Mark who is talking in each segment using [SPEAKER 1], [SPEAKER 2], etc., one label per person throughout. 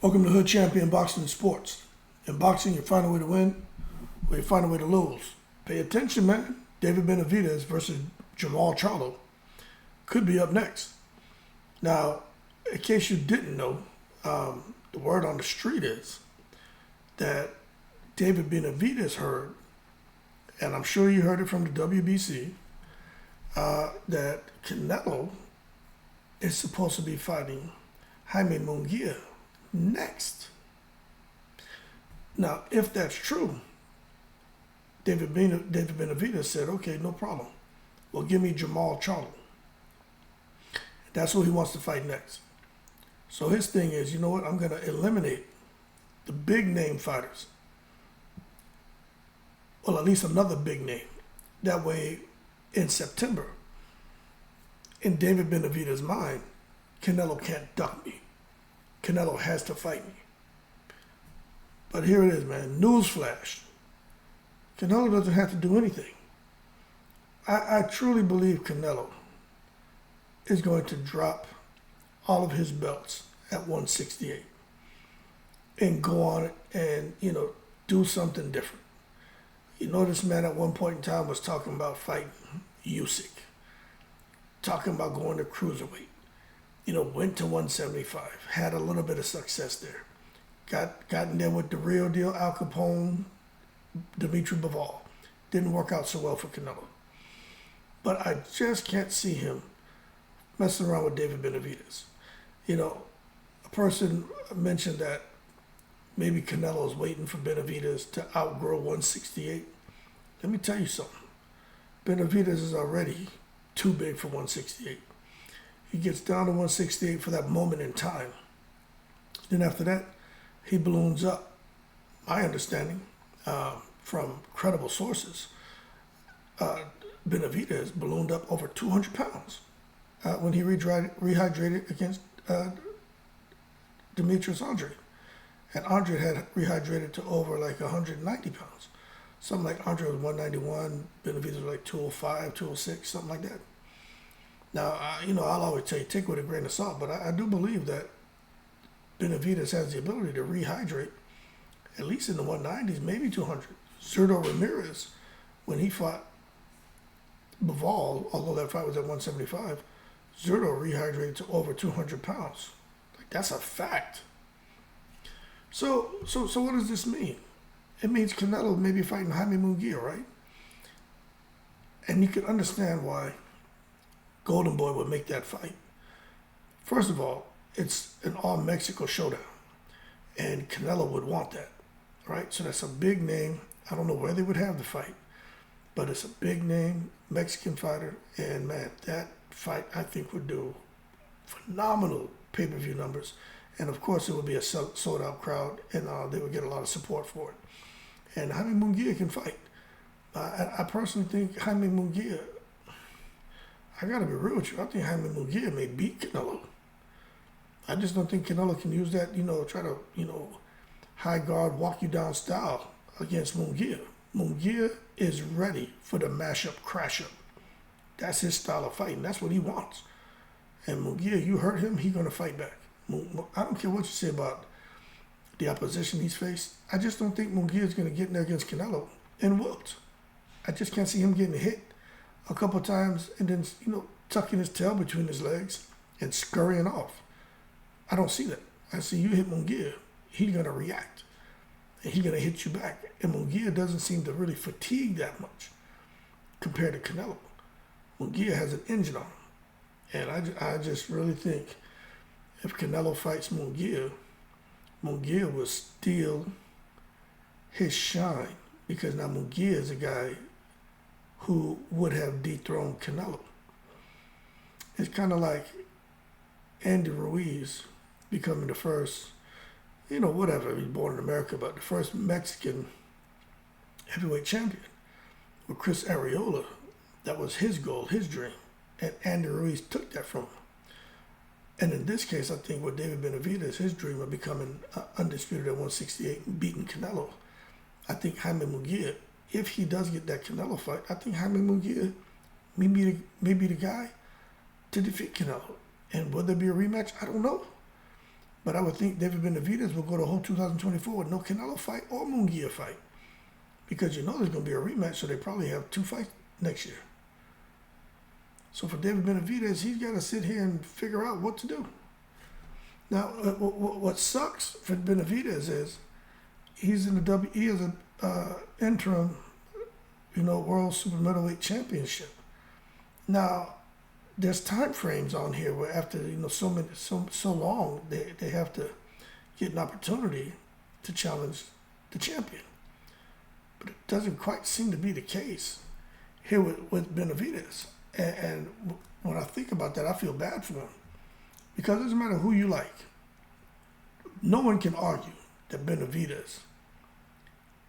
[SPEAKER 1] Welcome to Hood Champion Boxing and Sports. In boxing, you find a way to win, or you find a way to lose. Pay attention, man. David Benavidez versus Jamal Charlo could be up next. Now, in case you didn't know, the word on the street is that David Benavidez heard, and I'm sure you heard it from the WBC, that Canelo is supposed to be fighting Jaime Munguia next. Now, if that's true, David Benavidez said, okay, no problem. Well, give me Jamal Charlo. That's who he wants to fight next. So his thing is, you know what, I'm going to eliminate the big name fighters. Well, at least another big name. That way, in September, in David Benavidez's mind, Canelo can't duck me. Canelo has to fight me. But here it is, man. Newsflash. Canelo doesn't have to do anything. I truly believe Canelo is going to drop all of his belts at 168 and go on and, do something different. This man at one point in time was talking about fighting Usyk, talking about going to cruiserweight. Went to 175, had a little bit of success there. Got in there with the real deal, Al Capone, Dimitri Bivol. Didn't work out so well for Canelo. But I just can't see him messing around with David Benavidez. A person mentioned that maybe Canelo is waiting for Benavidez to outgrow 168. Let me tell you something. Benavidez is already too big for 168. He gets down to 168 for that moment in time. Then after that, he balloons up. My understanding from credible sources, Benavidez ballooned up over 200 pounds when he rehydrated against Demetrius Andre. And Andre had rehydrated to over like 190 pounds. Something like Andre was 191, Benavidez was like 205, 206, something like that. Now, I'll always tell you, take it with a grain of salt, but I do believe that Benavidez has the ability to rehydrate at least in the 190s, maybe 200. Zurdo Ramirez, when he fought Bivol, although that fight was at 175, Zurdo rehydrated to over 200 pounds. Like, that's a fact. So what does this mean? It means Canelo may be fighting Jaime Munguia, right? And you can understand why Golden Boy would make that fight. First of all, it's an all-Mexico showdown, and Canelo would want that, right? So that's a big name. I don't know where they would have the fight, but it's a big name Mexican fighter, and man, that fight I think would do phenomenal pay-per-view numbers, and of course it would be a sold-out crowd, and they would get a lot of support for it. And Jaime Munguia can fight. I personally think Jaime Munguia, I gotta be real with you, I think Jaime Munguia may beat Canelo. I just don't think Canelo can use that, try to, high guard, walk you down style against Munguia. Munguia is ready for the mash-up, crash-up. That's his style of fighting. That's what he wants. And Munguia, you hurt him, he's gonna fight back. I don't care what you say about the opposition he's faced. I just don't think Munguia is gonna get in there against Canelo and whooped. I just can't see him getting hit a couple times and then, tucking his tail between his legs and scurrying off. I don't see that. I see you hit Munguia, he's going to react. And he's going to hit you back. And Munguia doesn't seem to really fatigue that much compared to Canelo. Munguia has an engine on him. And I just really think if Canelo fights Munguia, Munguia will steal his shine. Because now Munguia is a guy who would have dethroned Canelo. It's kind of like Andy Ruiz becoming the first, whatever, he's born in America, but the first Mexican heavyweight champion. With Chris Arreola, that was his goal, his dream. And Andy Ruiz took that from him. And in this case, I think with David Benavidez, his dream of becoming undisputed at 168 and beating Canelo. I think Jaime Munguia, if he does get that Canelo fight, I think Jaime Munguia may be the guy to defeat Canelo. And will there be a rematch? I don't know. But I would think David Benavidez will go the whole 2024 with no Canelo fight or Munguia fight. Because you know there's going to be a rematch, so they probably have 2 fights next year. So for David Benavidez, he's got to sit here and figure out what to do. Now, what sucks for Benavidez is he is an interim, world super middleweight championship. Now, there's time frames on here where after so long they have to get an opportunity to challenge the champion. But it doesn't quite seem to be the case here with Benavidez. And when I think about that, I feel bad for him. Because it doesn't matter who you like. No one can argue that Benavidez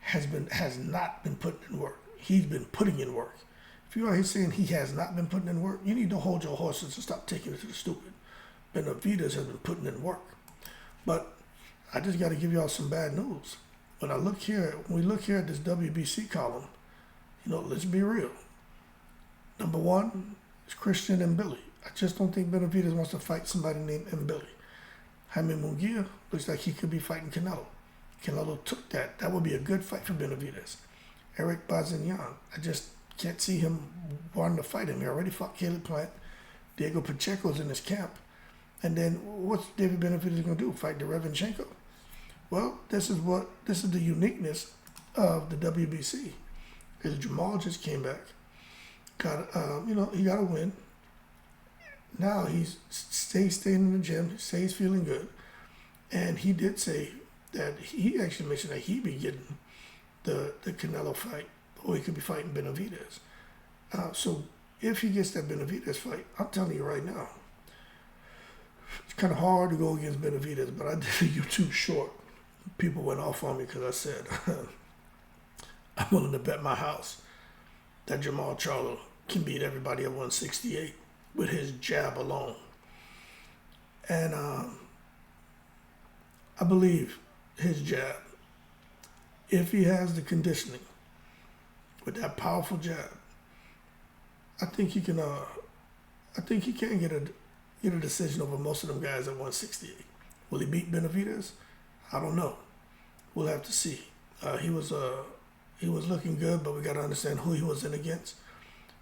[SPEAKER 1] has not been putting in work. He's been putting in work. If you're out here saying he has not been putting in work, you need to hold your horses and stop taking it to the stupid. Benavidez has been putting in work. But I just got to give y'all some bad news. When we look here at this WBC column, let's be real. Number 1 is Christian and Billy. I just don't think Benavidez wants to fight somebody named Billy. Jaime Munguia looks like he could be fighting Canelo. Canelo took that. That would be a good fight for Benavidez. Eric Bazignan, I just can't see him wanting to fight him. He already fought Caleb Plant. Diego Pacheco's in his camp. And then what's David Benavidez going to do? Fight Derevinchenko? Well, this is the uniqueness of the WBC. Because Jamal just came back. He got a win. Now he staying in the gym, stays feeling good. And he did say that he actually mentioned that he'd be getting the Canelo fight, or he could be fighting Benavidez. So if he gets that Benavidez fight, I'm telling you right now, it's kind of hard to go against Benavidez, but I did a YouTube short. People went off on me because I said, I'm willing to bet my house that Jamal Charlo can beat everybody at 168 with his jab alone. And I believe his jab, if he has the conditioning with that powerful jab, I think he can. I think he can get a decision over most of them guys at 168. Will he beat Benavidez? I don't know. We'll have to see. He was looking good, but we got to understand who he was in against.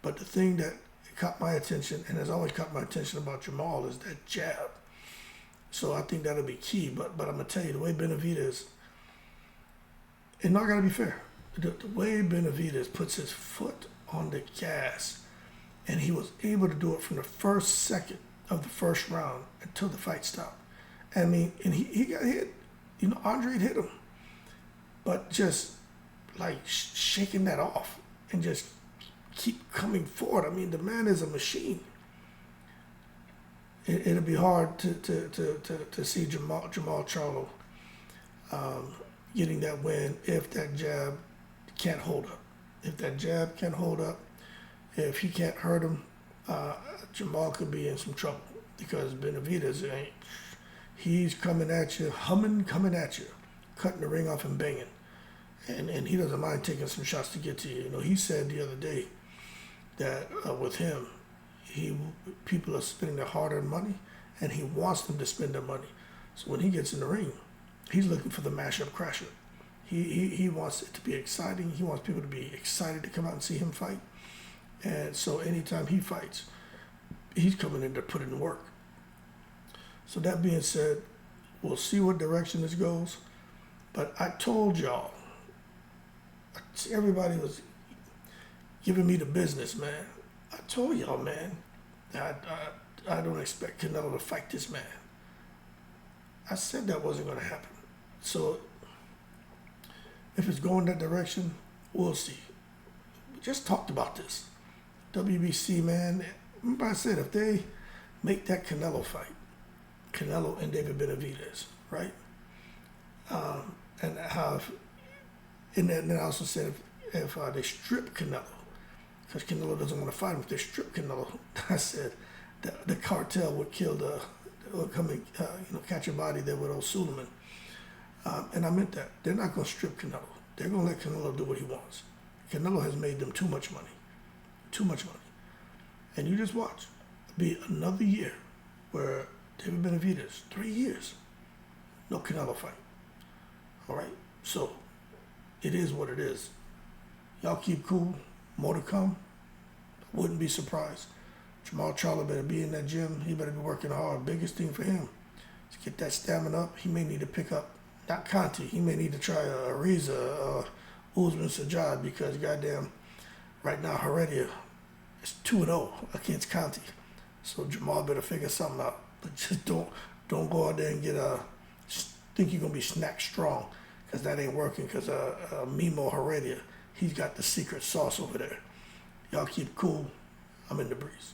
[SPEAKER 1] But the thing that caught my attention, and has always caught my attention about Jamal, is that jab. So I think that'll be key. But I'm gonna tell you, the way Benavidez, it's not gonna be fair. The way Benavidez puts his foot on the gas, and he was able to do it from the first second of the first round until the fight stopped. I mean, and he got hit. Andre hit him, but just like shaking that off and just keep coming forward. I mean, the man is a machine. It'll be hard to see Jamal Charlo getting that win if that jab can't hold up. If that jab can't hold up, if he can't hurt him, Jamal could be in some trouble, because Benavidez he's coming at you, coming at you, cutting the ring off and banging. And he doesn't mind taking some shots to get to you. He said the other day that with him, people are spending their hard-earned money, and he wants them to spend their money. So when he gets in the ring, he's looking for the mashup crasher. He wants it to be exciting. He wants people to be excited to come out and see him fight. And so anytime he fights, he's coming in to put in work. So that being said, we'll see what direction this goes. But I told y'all, everybody was giving me the business, man. I told y'all, man, I don't expect Canelo to fight this man. I said that wasn't going to happen. So if it's going that direction, we'll see. We just talked about this. WBC, man, remember I said if they make that Canelo fight, Canelo and David Benavidez, right? And then I also said if they strip Canelo, because Canelo doesn't want to fight him, if they strip Canelo, I said the cartel would come and catch a body there with old Suleiman. And I meant that. They're not going to strip Canelo. They're going to let Canelo do what he wants. Canelo has made them too much money. Too much money. And you just watch. It'll be another year where David Benavidez, 3 years, no Canelo fight. All right, so it is what it is. Y'all keep cool. More to come. Wouldn't be surprised. Jamal Charlo better be in that gym. He better be working hard. Biggest thing for him is get that stamina up. He may need to pick up, not Conti. He may need to try a Ariza, Usman Sajad, because goddamn, right now Heredia is 2-0 against Conti. So Jamal better figure something out. But just don't go out there and think you're gonna be snack strong, because that ain't working. Because Mimo Heredia, he's got the secret sauce over there. Y'all keep cool. I'm in the breeze.